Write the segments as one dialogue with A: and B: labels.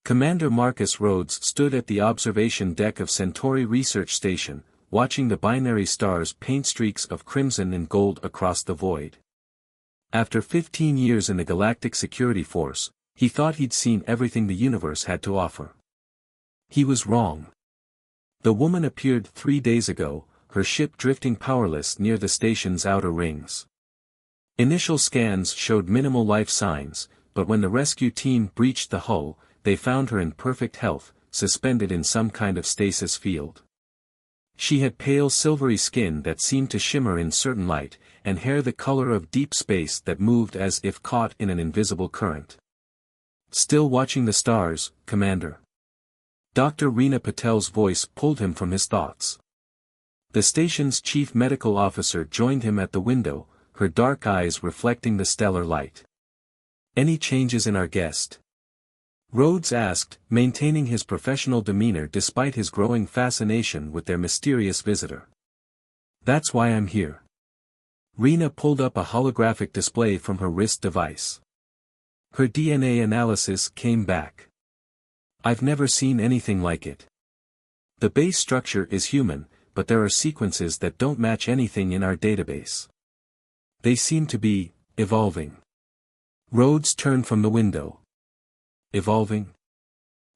A: Commander Marcus Rhodes stood at the observation deck of Centauri Research Station, watching the binary stars paint streaks of crimson and gold across the void. After 15 years in the Galactic Security Force, he thought he'd seen everything the universe had to offer. He was wrong. The woman appeared 3 days ago, her ship drifting powerless near the station's outer rings. Initial scans showed minimal life signs, but when the rescue team breached the hull, they found her in perfect health, suspended in some kind of stasis field. She had pale silvery skin that seemed to shimmer in certain light, and hair the color of deep space that moved as if caught in an invisible current. Still watching the stars, Commander? Dr. Reena Patel's voice pulled him from his thoughts. The station's chief medical officer joined him at the window, her dark eyes reflecting the stellar light. Any changes in our guest? Rhodes asked, maintaining his professional demeanor despite his growing fascination with their mysterious visitor. That's why I'm here. Reena pulled up a holographic display from her wrist device. Her DNA analysis came back. I've never seen anything like it. The base structure is human, but there are sequences that don't match anything in our database. They seem to be evolving. Rhodes turned from the window. Evolving?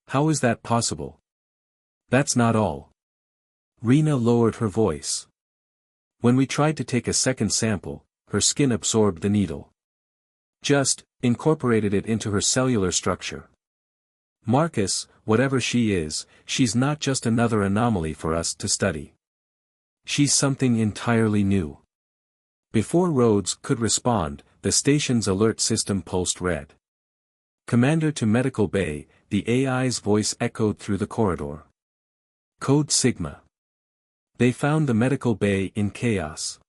A: How is that possible? That's not all. Reena lowered her voice. When we tried to take a second sample, her skin absorbed the needle. Just incorporated it into her cellular structure. Marcus, whatever she is, she's not just another anomaly for us to study. She's something entirely new. Before Rhodes could respond, the station's alert system pulsed red. Commander to Medical Bay, the AI's voice echoed through the corridor. Code Sigma. They found the medical bay in chaos.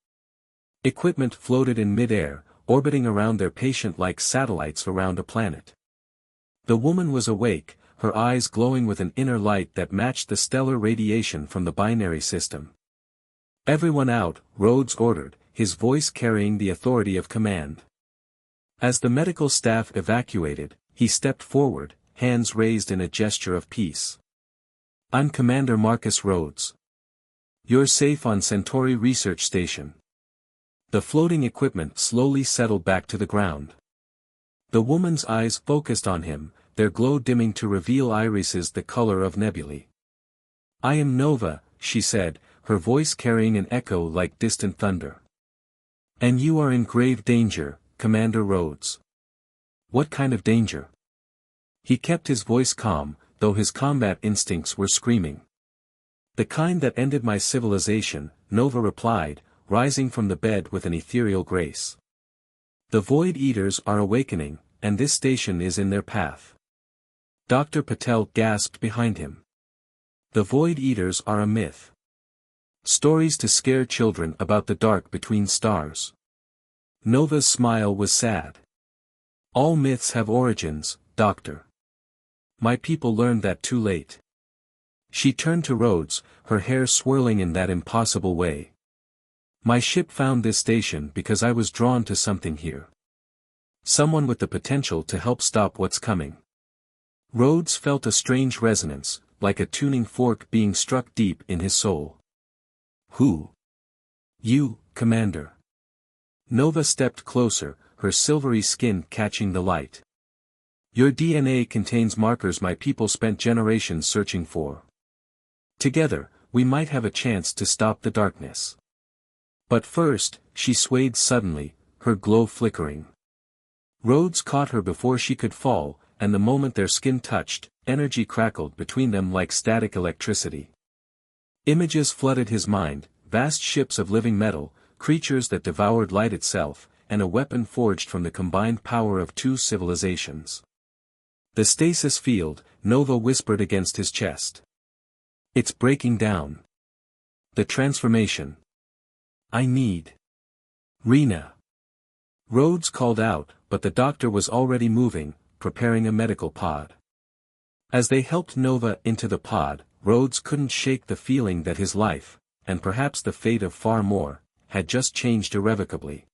A: Equipment floated in midair, orbiting around their patient like satellites around a planet. The woman was awake, her eyes glowing with an inner light that matched the stellar radiation from the binary system. Everyone out, Rhodes ordered, his voice carrying the authority of command. As the medical staff evacuated, he stepped forward, hands raised in a gesture of peace. I'm Commander Marcus Rhodes. You're safe on Centauri Research Station. The floating equipment slowly settled back to the ground. The woman's eyes focused on him, their glow dimming to reveal irises the color of nebulae. I am Nova, she said, her voice carrying an echo like distant thunder. And you are in grave danger, Commander Rhodes. What kind of danger? He kept his voice calm, though his combat instincts were screaming. The kind that ended my civilization, Nova replied, rising from the bed with an ethereal grace. The Void Eaters are awakening, and this station is in their path. Dr. Patel gasped behind him. The Void Eaters are a myth. Stories to scare children about the dark between stars. Nova's smile was sad. All myths have origins, Doctor. My people learned that too late. She turned to Rhodes, her hair swirling in that impossible way. My ship found this station because I was drawn to something here. Someone with the potential to help stop what's coming. Rhodes felt a strange resonance, like a tuning fork being struck deep in his soul. Who? You, Commander. Nova stepped closer, her silvery skin catching the light. Your DNA contains markers my people spent generations searching for. Together, we might have a chance to stop the darkness. But first, she swayed suddenly, her glow flickering. Rhodes caught her before she could fall, and the moment their skin touched, energy crackled between them like static electricity. Images flooded his mind, vast ships of living metal, creatures that devoured light itself, and a weapon forged from the combined power of two civilizations. The stasis field, Nova whispered against his chest. It's breaking down. The transformation. I need. Reena. Rhodes called out, but the doctor was already moving, preparing a medical pod. As they helped Nova into the pod, Rhodes couldn't shake the feeling that his life, and perhaps the fate of far more, had just changed irrevocably.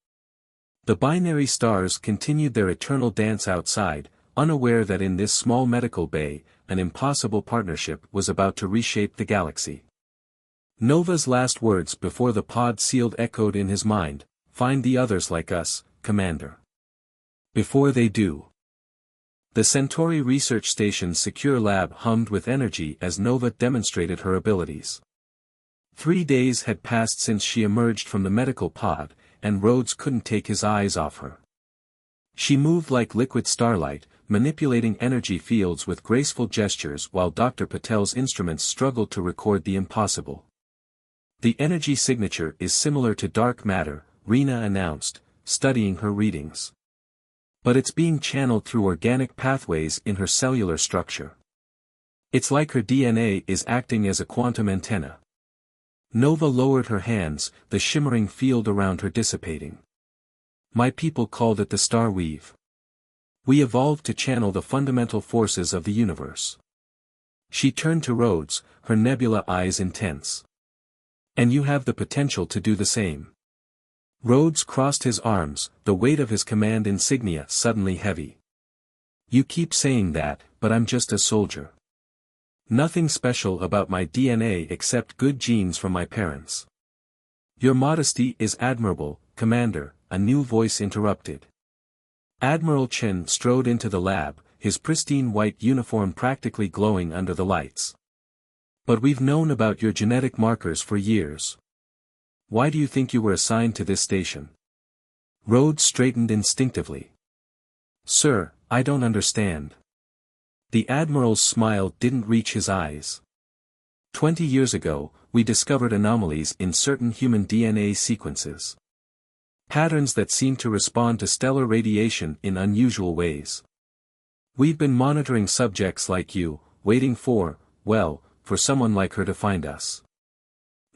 A: The binary stars continued their eternal dance outside, unaware that in this small medical bay, an impossible partnership was about to reshape the galaxy. Nova's last words before the pod sealed echoed in his mind, "Find the others like us, Commander." Before they do. The Centauri Research Station's secure lab hummed with energy as Nova demonstrated her abilities. 3 days had passed since she emerged from the medical pod, and Rhodes couldn't take his eyes off her. She moved like liquid starlight, manipulating energy fields with graceful gestures while Dr. Patel's instruments struggled to record the impossible. "The energy signature is similar to dark matter," Rena announced, studying her readings. "But it's being channeled through organic pathways in her cellular structure. It's like her DNA is acting as a quantum antenna." Nova lowered her hands, the shimmering field around her dissipating. "My people called it the star weave. We evolved to channel the fundamental forces of the universe." She turned to Rhodes, her nebula eyes intense. "And you have the potential to do the same." Rhodes crossed his arms, the weight of his command insignia suddenly heavy. "You keep saying that, but I'm just a soldier. Nothing special about my DNA except good genes from my parents." "Your modesty is admirable, Commander," a new voice interrupted. Admiral Chen strode into the lab, his pristine white uniform practically glowing under the lights. "But we've known about your genetic markers for years. Why do you think you were assigned to this station?" Rhodes straightened instinctively. "Sir, I don't understand." The Admiral's smile didn't reach his eyes. 20 years ago, we discovered anomalies in certain human DNA sequences. Patterns that seem to respond to stellar radiation in unusual ways. We've been monitoring subjects like you, waiting for, well, for someone like her to find us.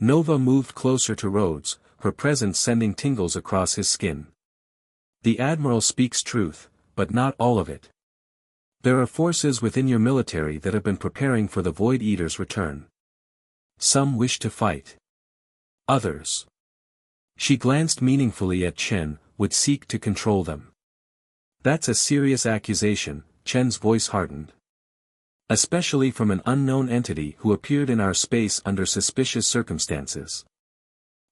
A: Nova moved closer to Rhodes, her presence sending tingles across his skin. "The Admiral speaks truth, but not all of it. There are forces within your military that have been preparing for the Void Eater's return. Some wish to fight. Others," she glanced meaningfully at Chen, "would seek to control them." "That's a serious accusation," Chen's voice hardened. "Especially from an unknown entity who appeared in our space under suspicious circumstances."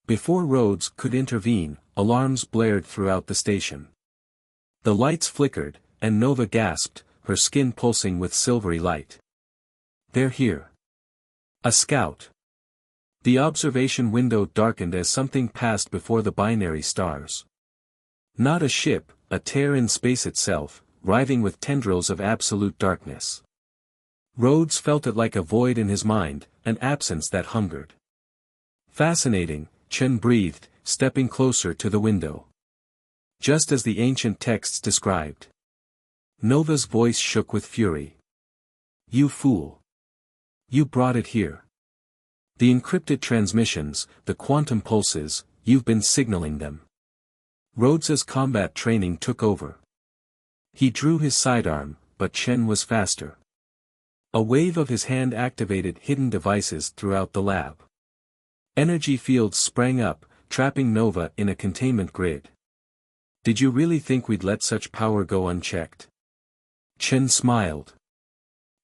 A: Before Rhodes could intervene, alarms blared throughout the station. The lights flickered, and Nova gasped, her skin pulsing with silvery light. "They're here." "A scout." The observation window darkened as something passed before the binary stars. Not a ship, a tear in space itself, writhing with tendrils of absolute darkness. Rhodes felt it like a void in his mind, an absence that hungered. "Fascinating," Chen breathed, stepping closer to the window. "Just as the ancient texts described." Nova's voice shook with fury. "You fool. You brought it here. The encrypted transmissions, the quantum pulses, you've been signaling them." Rhodes's combat training took over. He drew his sidearm, but Chen was faster. A wave of his hand activated hidden devices throughout the lab. Energy fields sprang up, trapping Nova in a containment grid. "Did you really think we'd let such power go unchecked?" Chen smiled.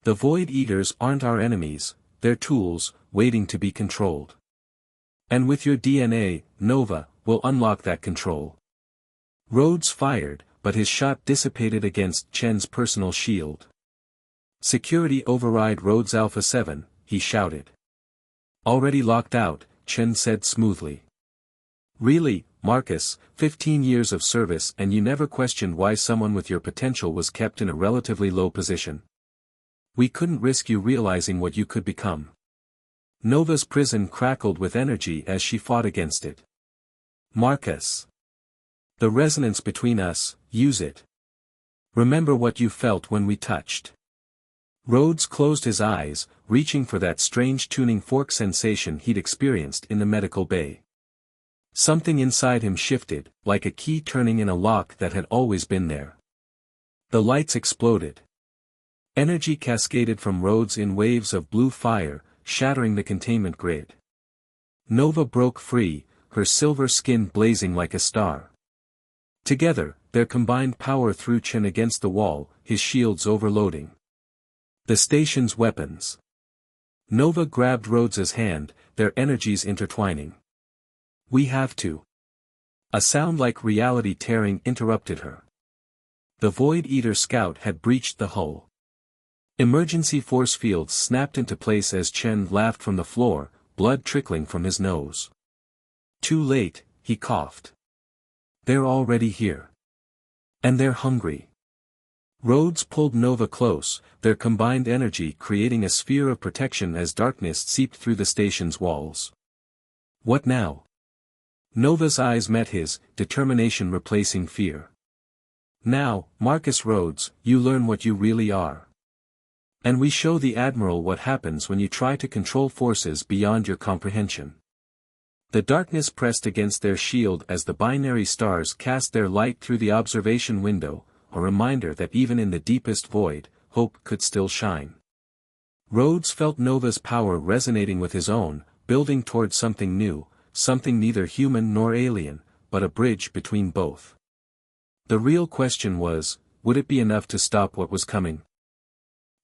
A: "The Void Eaters aren't our enemies, they're tools, waiting to be controlled. And with your DNA, Nova, we'll unlock that control." Rhodes fired, but his shot dissipated against Chen's personal shield. "Security override Rhodes Alpha 7, he shouted. "Already locked out," Chen said smoothly. "Really, Marcus, 15 years of service and you never questioned why someone with your potential was kept in a relatively low position? We couldn't risk you realizing what you could become." Nova's prison crackled with energy as she fought against it. "Marcus. The resonance between us, use it. Remember what you felt when we touched." Rhodes closed his eyes, reaching for that strange tuning fork sensation he'd experienced in the medical bay. Something inside him shifted, like a key turning in a lock that had always been there. The lights exploded. Energy cascaded from Rhodes in waves of blue fire, shattering the containment grid. Nova broke free, her silver skin blazing like a star. Together, Their combined power threw Chen against the wall, his shields overloading the station's weapons. Nova grabbed Rhodes's hand, their energies intertwining. "We have to." A sound like reality tearing interrupted her. The Void Eater scout had breached the hull. Emergency force fields snapped into place as Chen laughed from the floor, blood trickling from his nose. "Too late," he coughed. "They're already here. And they're hungry." Rhodes pulled Nova close, their combined energy creating a sphere of protection as darkness seeped through the station's walls. "What now?" Nova's eyes met his, determination replacing fear. "Now, Marcus Rhodes, you learn what you really are. And we show the Admiral what happens when you try to control forces beyond your comprehension." The darkness pressed against their shield as the binary stars cast their light through the observation window, a reminder that even in the deepest void, hope could still shine. Rhodes felt Nova's power resonating with his own, building toward something new, something neither human nor alien, but a bridge between both. The real question was, would it be enough to stop what was coming?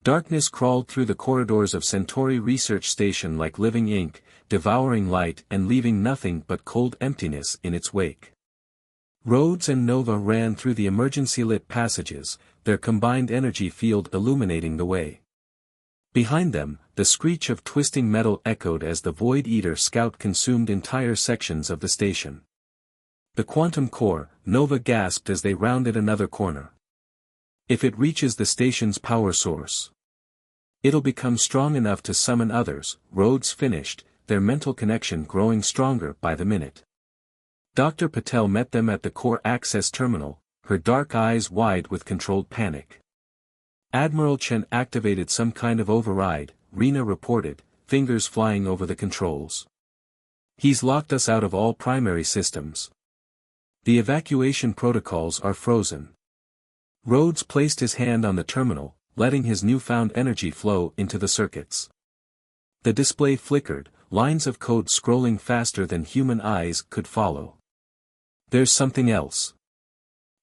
A: Darkness crawled through the corridors of Centauri Research Station like living ink, devouring light and leaving nothing but cold emptiness in its wake. Rhodes and Nova ran through the emergency-lit passages, their combined energy field illuminating the way. Behind them, the screech of twisting metal echoed as the Void Eater scout consumed entire sections of the station. "The quantum core," Nova gasped as they rounded another corner. "If it reaches the station's power source, it'll become strong enough to summon others," Rhodes finished, their mental connection growing stronger by the minute. Dr. Patel met them at the core access terminal, her dark eyes wide with controlled panic. "Admiral Chen activated some kind of override," Rena reported, fingers flying over the controls. "He's locked us out of all primary systems. The evacuation protocols are frozen." Rhodes placed his hand on the terminal, letting his newfound energy flow into the circuits. The display flickered, lines of code scrolling faster than human eyes could follow. "There's something else.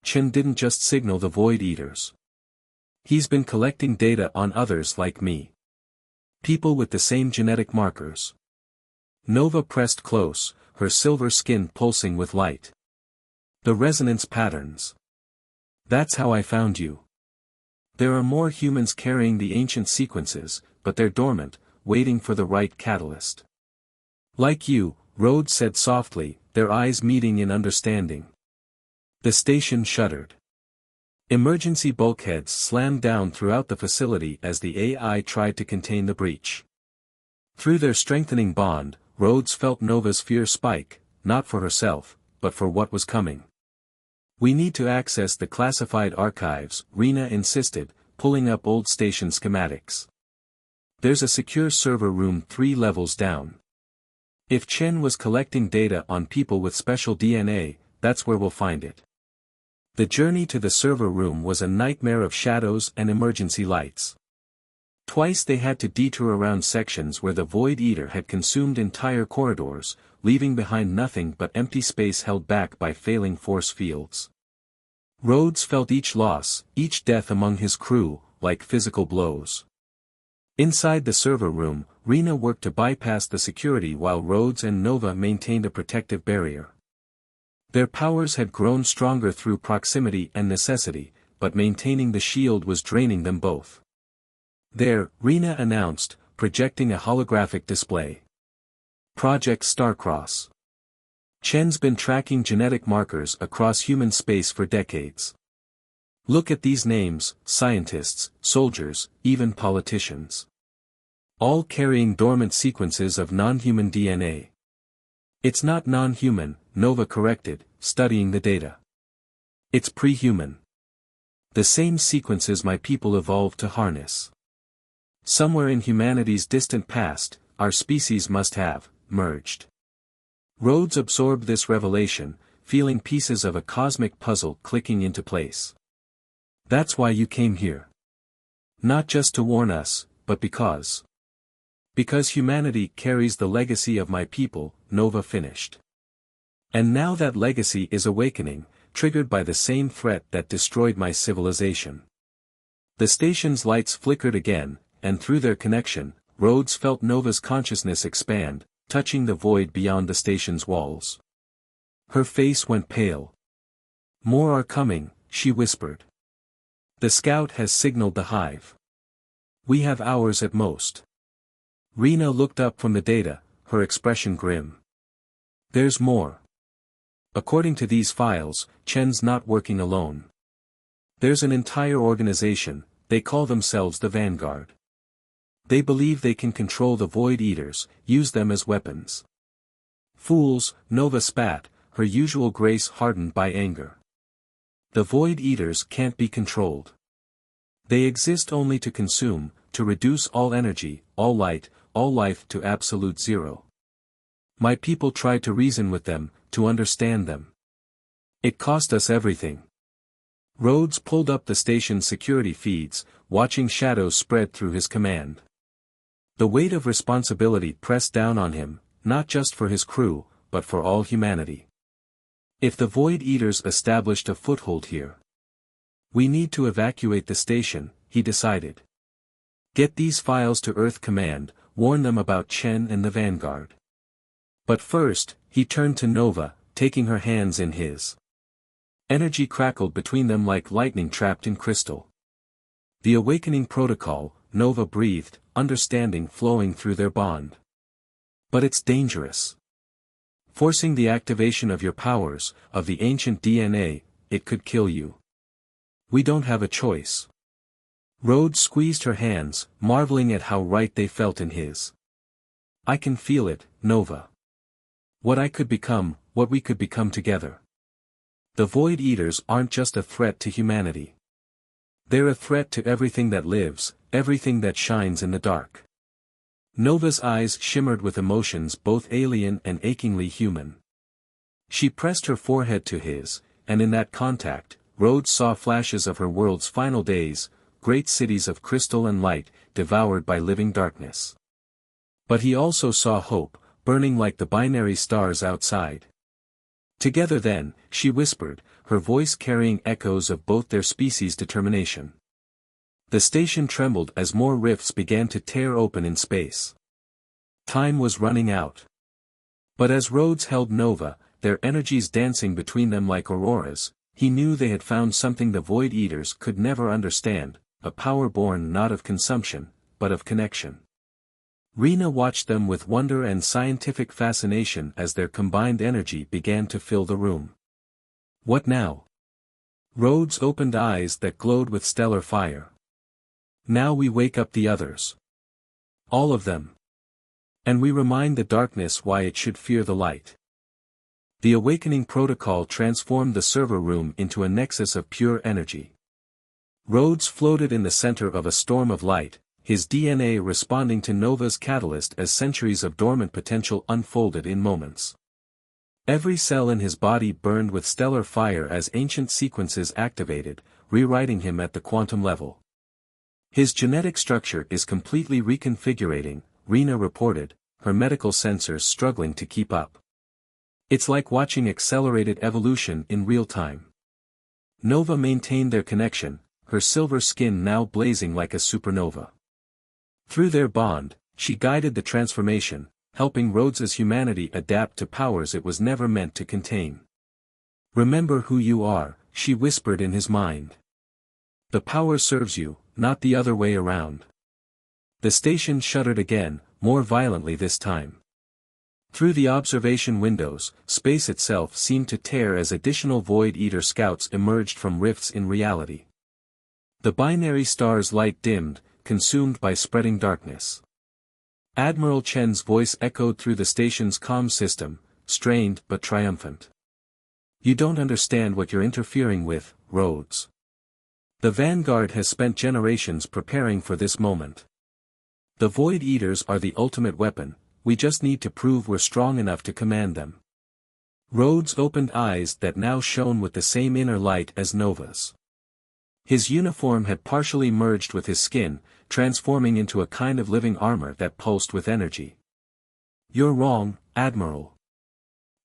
A: Chen didn't just signal the Void Eaters. He's been collecting data on others like me. People with the same genetic markers." Nova pressed close, her silver skin pulsing with light. "The resonance patterns. That's how I found you. There are more humans carrying the ancient sequences, but they're dormant, waiting for the right catalyst." "Like you," Rhodes said softly, their eyes meeting in understanding. The station shuddered. Emergency bulkheads slammed down throughout the facility as the AI tried to contain the breach. Through their strengthening bond, Rhodes felt Nova's fear spike, not for herself, but for what was coming. "We need to access the classified archives," Rena insisted, pulling up old station schematics. "There's a secure server room 3 levels down. If Chen was collecting data on people with special DNA, that's where we'll find it." The journey to the server room was a nightmare of shadows and emergency lights. Twice they had to detour around sections where the Void Eater had consumed entire corridors, leaving behind nothing but empty space held back by failing force fields. Rhodes felt each loss, each death among his crew, like physical blows. Inside the server room, Rena worked to bypass the security while Rhodes and Nova maintained a protective barrier. Their powers had grown stronger through proximity and necessity, but maintaining the shield was draining them both. "There," Rena announced, projecting a holographic display. "Project Starcross. Chen's been tracking genetic markers across human space for decades. Look at these names: scientists, soldiers, even politicians. All carrying dormant sequences of non-human DNA. It's not non-human," Nova corrected, studying the data. "It's pre-human. The same sequences my people evolved to harness. Somewhere in humanity's distant past, our species must have merged." Rhodes absorbed this revelation, feeling pieces of a cosmic puzzle clicking into place. "That's why you came here. Not just to warn us, but because humanity carries the legacy of my people," Nova finished. "And now that legacy is awakening, triggered by the same threat that destroyed my civilization. The station's lights flickered again, and through their connection, Rhodes felt Nova's consciousness expand, touching the void beyond the station's walls. Her face went pale. "More are coming," she whispered. "The scout has signaled the hive. We have hours at most." Rena looked up from the data, her expression grim. "There's more. According to these files, Chen's not working alone. There's an entire organization, they call themselves the Vanguard. They believe they can control the Void Eaters, use them as weapons." "Fools," Nova spat, her usual grace hardened by anger. "The Void Eaters can't be controlled. They exist only to consume, to reduce all energy, all light, all life to absolute zero. My people tried to reason with them, to understand them. It cost us everything." Rhodes pulled up the station's security feeds, watching shadows spread through his command. The weight of responsibility pressed down on him, not just for his crew, but for all humanity. If the Void Eaters established a foothold here, we need to evacuate the station, he decided. Get these files to Earth Command, warn them about Chen and the Vanguard. But first, he turned to Nova, taking her hands in his. Energy crackled between them like lightning trapped in crystal. "The awakening protocol," Nova breathed, understanding flowing through their bond. "But it's dangerous. Forcing the activation of your powers, of the ancient DNA, it could kill you. We don't have a choice." Rhodes squeezed her hands, marveling at how right they felt in his. "I can feel it, Nova. What I could become, what we could become together. The Void Eaters aren't just a threat to humanity. They're a threat to everything that lives, everything that shines in the dark." Nova's eyes shimmered with emotions both alien and achingly human. She pressed her forehead to his, and in that contact, Rhodes saw flashes of her world's final days, great cities of crystal and light, devoured by living darkness. But he also saw hope, burning like the binary stars outside. "Together then," she whispered, her voice carrying echoes of both their species' determination. The station trembled as more rifts began to tear open in space. Time was running out. But as Rhodes held Nova, their energies dancing between them like auroras, he knew they had found something the Void Eaters could never understand, a power born not of consumption, but of connection. Rena watched them with wonder and scientific fascination as their combined energy began to fill the room. "What now?" Rhodes opened eyes that glowed with stellar fire. "Now we wake up the others. All of them. And we remind the darkness why it should fear the light." The awakening protocol transformed the server room into a nexus of pure energy. Rhodes floated in the center of a storm of light, his DNA responding to Nova's catalyst as centuries of dormant potential unfolded in moments. Every cell in his body burned with stellar fire as ancient sequences activated, rewriting him at the quantum level. "His genetic structure is completely reconfigurating," Rena reported, her medical sensors struggling to keep up. "It's like watching accelerated evolution in real time." Nova maintained their connection, her silver skin now blazing like a supernova. Through their bond, she guided the transformation, helping Rhodes's humanity adapt to powers it was never meant to contain. "Remember who you are," she whispered in his mind. "The power serves you, not the other way around." The station shuddered again, more violently this time. Through the observation windows, space itself seemed to tear as additional Void Eater scouts emerged from rifts in reality. The binary star's light dimmed, consumed by spreading darkness. Admiral Chen's voice echoed through the station's comm system, strained but triumphant. "You don't understand what you're interfering with, Rhodes. The Vanguard has spent generations preparing for this moment. The Void Eaters are the ultimate weapon, we just need to prove we're strong enough to command them." Rhodes opened eyes that now shone with the same inner light as Nova's. His uniform had partially merged with his skin, transforming into a kind of living armor that pulsed with energy. "You're wrong, Admiral.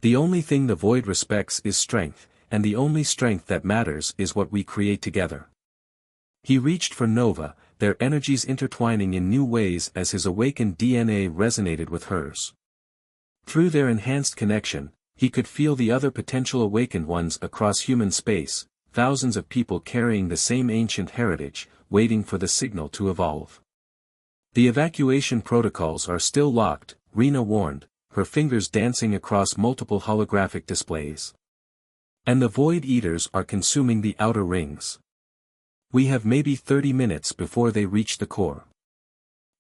A: The only thing the Void respects is strength, and the only strength that matters is what we create together. He reached for Nova, their energies intertwining in new ways as his awakened DNA resonated with hers. Through their enhanced connection, he could feel the other potential awakened ones across human space, thousands of people carrying the same ancient heritage, waiting for the signal to evolve. The evacuation protocols are still locked, Rena warned, her fingers dancing across multiple holographic displays. And the Void Eaters are consuming the outer rings. We have maybe 30 minutes before they reach the core.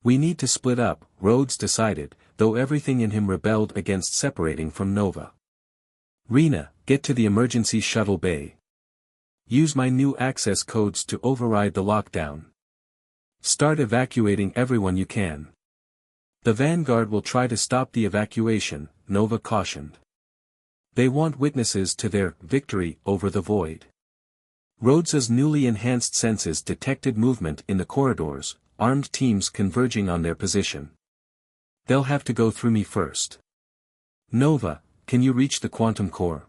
A: We need to split up, Rhodes decided, though everything in him rebelled against separating from Nova. Rena, get to the emergency shuttle bay. Use my new access codes to override the lockdown. Start evacuating everyone you can. The Vanguard will try to stop the evacuation, Nova cautioned. They want witnesses to their victory over the Void. Rhodes's newly enhanced senses detected movement in the corridors, armed teams converging on their position. They'll have to go through me first. Nova, can you reach the quantum core?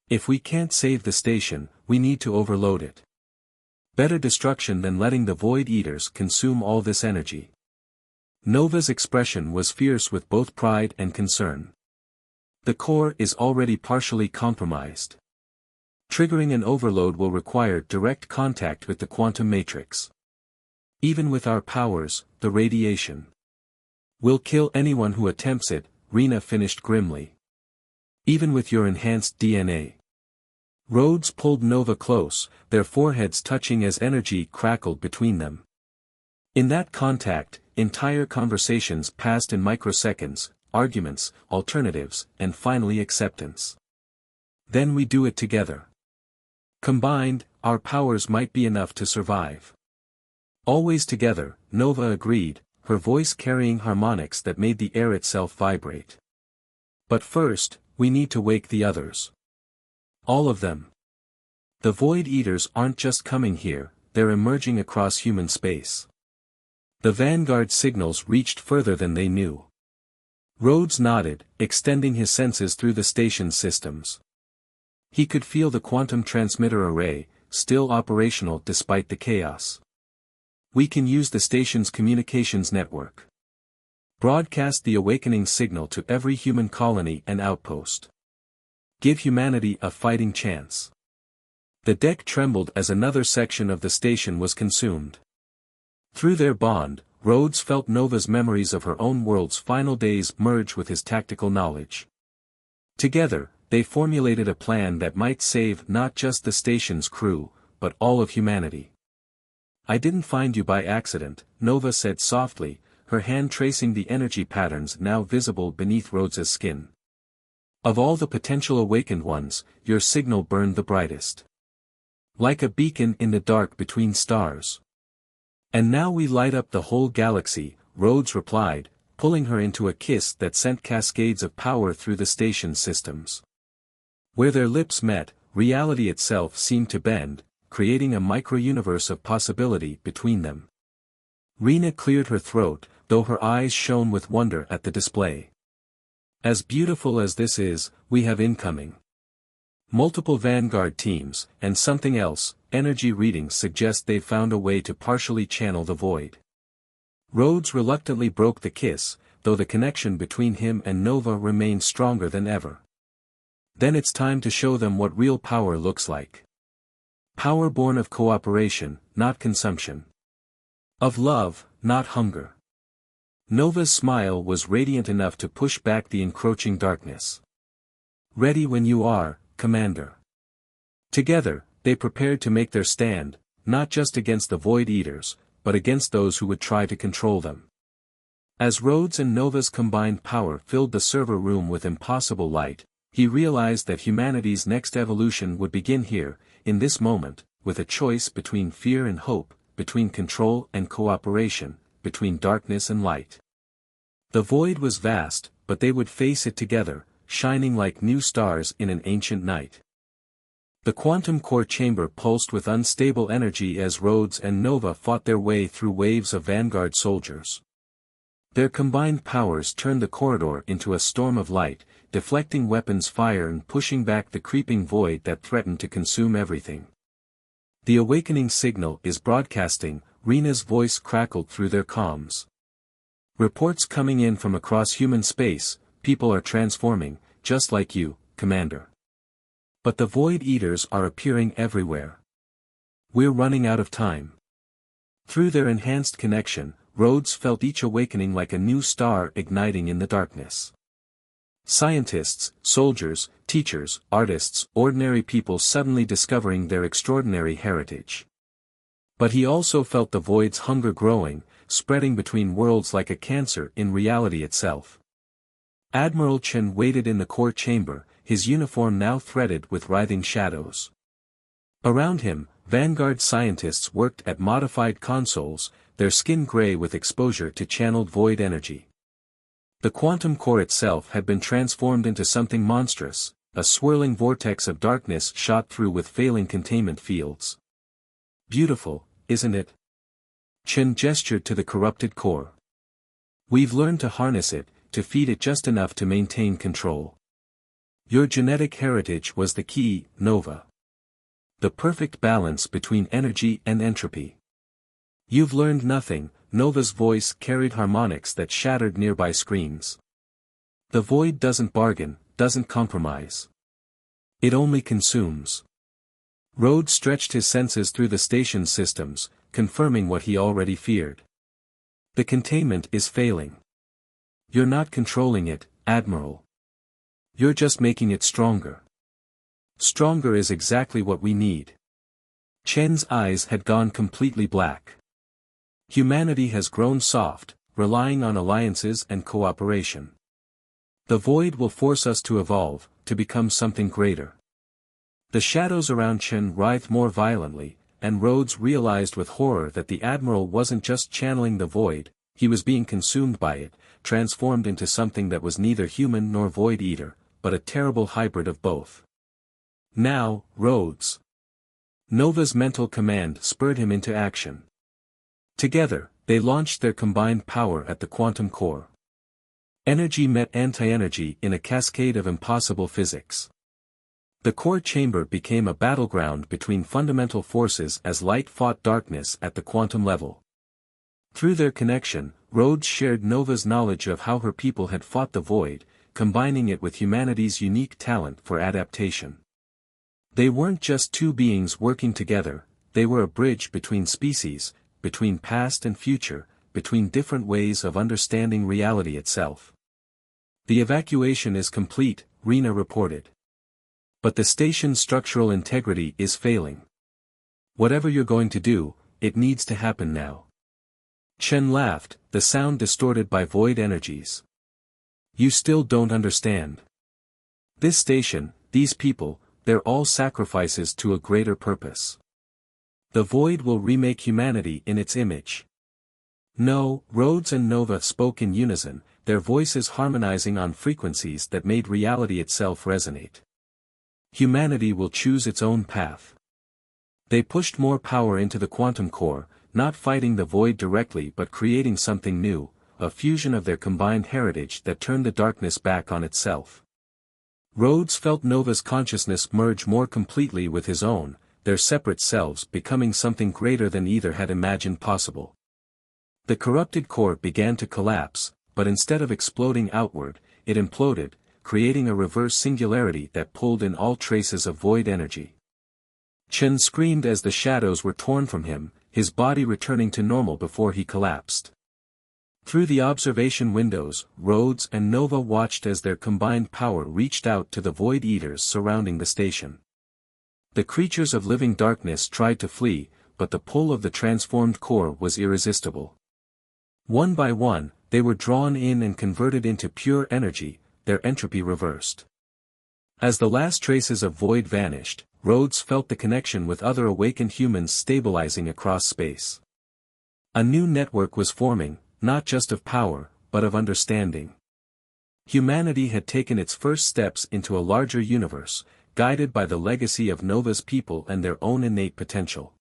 A: If we can't save the station, we need to overload it. Better destruction than letting the Void Eaters consume all this energy. Nova's expression was fierce with both pride and concern. The core is already partially compromised. Triggering an overload will require direct contact with the quantum matrix. Even with our powers, the radiation will kill anyone who attempts it, Rena finished grimly. Even with your enhanced DNA. Rhodes pulled Nova close, their foreheads touching as energy crackled between them. In that contact, entire conversations passed in microseconds, arguments, alternatives, and finally acceptance. Then we do it together. Combined, our powers might be enough to survive. Always together, Nova agreed, her voice carrying harmonics that made the air itself vibrate. But first, we need to wake the others. All of them. The Void Eaters aren't just coming here, they're emerging across human space. The Vanguard signals reached further than they knew. Rhodes nodded, extending his senses through the station's systems. He could feel the quantum transmitter array, still operational despite the chaos. We can use the station's communications network. Broadcast the awakening signal to every human colony and outpost. Give humanity a fighting chance. The deck trembled as another section of the station was consumed. Through their bond, Rhodes felt Nova's memories of her own world's final days merge with his tactical knowledge. Together, they formulated a plan that might save not just the station's crew, but all of humanity. I didn't find you by accident, Nova said softly, her hand tracing the energy patterns now visible beneath Rhodes's skin. Of all the potential awakened ones, your signal burned the brightest. Like a beacon in the dark between stars. And now we light up the whole galaxy, Rhodes replied, pulling her into a kiss that sent cascades of power through the station's systems. Where their lips met, reality itself seemed to bend, creating a micro-universe of possibility between them. Rena cleared her throat, though her eyes shone with wonder at the display. As beautiful as this is, we have incoming. Multiple Vanguard teams, and something else, energy readings suggest they've found a way to partially channel the Void. Rhodes reluctantly broke the kiss, though the connection between him and Nova remained stronger than ever. Then it's time to show them what real power looks like. Power born of cooperation, not consumption. Of love, not hunger. Nova's smile was radiant enough to push back the encroaching darkness. Ready when you are, Commander. Together, they prepared to make their stand, not just against the Void Eaters, but against those who would try to control them. As Rhodes and Nova's combined power filled the server room with impossible light, he realized that humanity's next evolution would begin here, in this moment, with a choice between fear and hope, between control and cooperation, between darkness and light. The Void was vast, but they would face it together, shining like new stars in an ancient night. The quantum core chamber pulsed with unstable energy as Rhodes and Nova fought their way through waves of Vanguard soldiers. Their combined powers turned the corridor into a storm of light, deflecting weapons fire and pushing back the creeping void that threatened to consume everything. The awakening signal is broadcasting, Rena's voice crackled through their comms. Reports coming in from across human space, people are transforming, just like you, Commander. But the Void Eaters are appearing everywhere. We're running out of time. Through their enhanced connection, Rhodes felt each awakening like a new star igniting in the darkness. Scientists, soldiers, teachers, artists, ordinary people suddenly discovering their extraordinary heritage. But he also felt the void's hunger growing, spreading between worlds like a cancer in reality itself. Admiral Chen waited in the core chamber, his uniform now threaded with writhing shadows. Around him, vanguard scientists worked at modified consoles, their skin gray with exposure to channeled void energy. The quantum core itself had been transformed into something monstrous, a swirling vortex of darkness shot through with failing containment fields. Beautiful, isn't it? Chen gestured to the corrupted core. We've learned to harness it, to feed it just enough to maintain control. Your genetic heritage was the key, Nova. The perfect balance between energy and entropy. You've learned nothing, Nova's voice carried harmonics that shattered nearby screens. The void doesn't bargain, doesn't compromise. It only consumes. Rhodes stretched his senses through the station's systems, confirming what he already feared. The containment is failing. You're not controlling it, Admiral. You're just making it stronger. Stronger is exactly what we need. Chen's eyes had gone completely black. Humanity has grown soft, relying on alliances and cooperation. The void will force us to evolve, to become something greater. The shadows around Chen writhed more violently, and Rhodes realized with horror that the Admiral wasn't just channeling the void, he was being consumed by it, transformed into something that was neither human nor void eater, but a terrible hybrid of both. Now, Rhodes. Nova's mental command spurred him into action. Together, they launched their combined power at the quantum core. Energy met anti-energy in a cascade of impossible physics. The core chamber became a battleground between fundamental forces as light fought darkness at the quantum level. Through their connection, Rhodes shared Nova's knowledge of how her people had fought the void, combining it with humanity's unique talent for adaptation. They weren't just two beings working together, they were a bridge between species, between past and future, between different ways of understanding reality itself. The evacuation is complete, Rena reported. But the station's structural integrity is failing. Whatever you're going to do, it needs to happen now. Chen laughed, the sound distorted by void energies. You still don't understand. This station, these people, they're all sacrifices to a greater purpose. The void will remake humanity in its image. No, Rhodes and Nova spoke in unison, their voices harmonizing on frequencies that made reality itself resonate. Humanity will choose its own path. They pushed more power into the quantum core, not fighting the void directly but creating something new, a fusion of their combined heritage that turned the darkness back on itself. Rhodes felt Nova's consciousness merge more completely with his own, their separate selves becoming something greater than either had imagined possible. The corrupted core began to collapse, but instead of exploding outward, it imploded, creating a reverse singularity that pulled in all traces of void energy. Chen screamed as the shadows were torn from him, his body returning to normal before he collapsed. Through the observation windows, Rhodes and Nova watched as their combined power reached out to the void eaters surrounding the station. The creatures of living darkness tried to flee, but the pull of the transformed core was irresistible. One by one, they were drawn in and converted into pure energy, their entropy reversed. As the last traces of void vanished, Rhodes felt the connection with other awakened humans stabilizing across space. A new network was forming, not just of power, but of understanding. Humanity had taken its first steps into a larger universe, guided by the legacy of Nova's people and their own innate potential.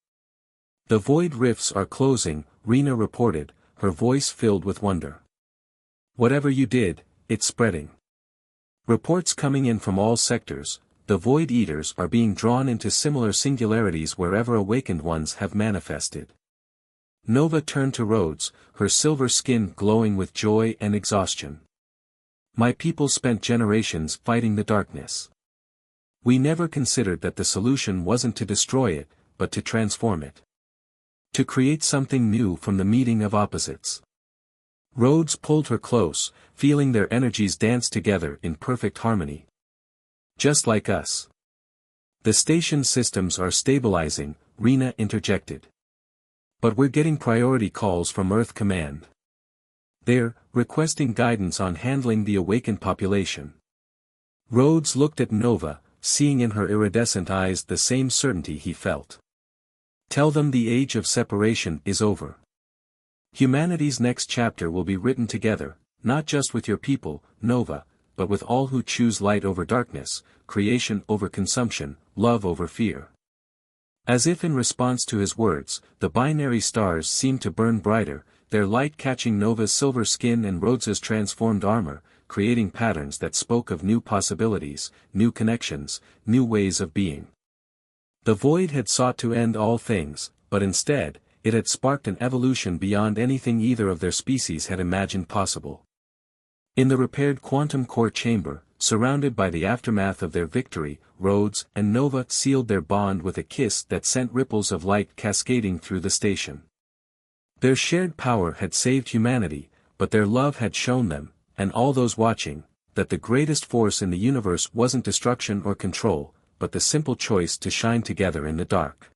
A: The void rifts are closing, Rena reported, her voice filled with wonder. Whatever you did, it's spreading. Reports coming in from all sectors, the Void Eaters are being drawn into similar singularities wherever awakened ones have manifested. Nova turned to Rhodes, her silver skin glowing with joy and exhaustion. My people spent generations fighting the darkness. We never considered that the solution wasn't to destroy it, but to transform it. To create something new from the meeting of opposites. Rhodes pulled her close, feeling their energies dance together in perfect harmony. Just like us. The station systems are stabilizing, Rena interjected. But we're getting priority calls from Earth Command. They're requesting guidance on handling the awakened population. Rhodes looked at Nova, seeing in her iridescent eyes the same certainty he felt. Tell them the age of separation is over. Humanity's next chapter will be written together, not just with your people, Nova, but with all who choose light over darkness, creation over consumption, love over fear. As if in response to his words, the binary stars seemed to burn brighter, their light catching Nova's silver skin and Rhodes's transformed armor, creating patterns that spoke of new possibilities, new connections, new ways of being. The void had sought to end all things, but instead, it had sparked an evolution beyond anything either of their species had imagined possible. In the repaired quantum core chamber, surrounded by the aftermath of their victory, Rhodes and Nova sealed their bond with a kiss that sent ripples of light cascading through the station. Their shared power had saved humanity, but their love had shown them, and all those watching, that the greatest force in the universe wasn't destruction or control, but the simple choice to shine together in the dark.